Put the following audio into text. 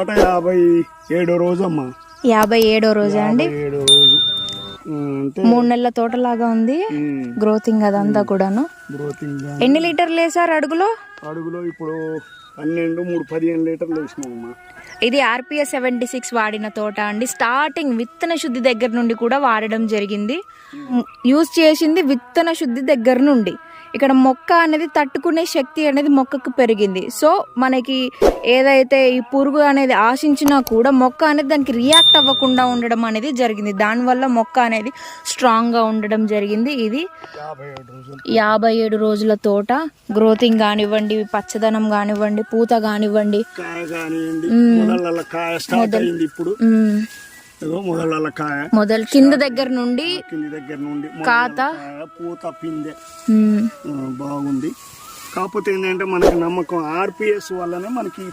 తోట 57వ రోజు అమ్మా. 57వ రోజా అండి? 57వ రోజు అంటే 3 నెలల తోటలాగా ఉంది. గ్రోతింగ్ అదంతా కూడాను. గ్రోతింగ్ ఎన్ని లీటర్లు వేసారు అడుగులో? అడుగులో ఇప్పుడు 15 లీటర్లు వేసినామమ్మా. ఇది RPS 76 వాడిన తోట అండి. స్టార్టింగ్ విత్తన శుద్ధి దగ్గర నుండి కూడా వాడడం జరిగింది. యూజ్ చేసింది విత్తన శుద్ధి దగ్గర నుండి. ఇక్కడ మొక్క అనేది తట్టుకునే శక్తి అనేది మొక్కకు పెరిగింది. సో మనకి ఏదైతే ఈ పురుగు అనేది ఆశించినా కూడా మొక్క అనేది దానికి రియాక్ట్ అవ్వకుండా ఉండడం అనేది జరిగింది. దానివల్ల మొక్క అనేది స్ట్రాంగ్గా ఉండడం జరిగింది. ఇది 57 రోజుల తోట. గ్రోతింగ్ కానివ్వండి, పచ్చదనం కానివ్వండి, పూత కానివ్వండి, మొదలు కింద దగ్గర నుండి కాత పూత పిందె బాగుంది. కాకపోతే ఏంటంటే మనకి నమ్మకం RPS వల్లనే మనకి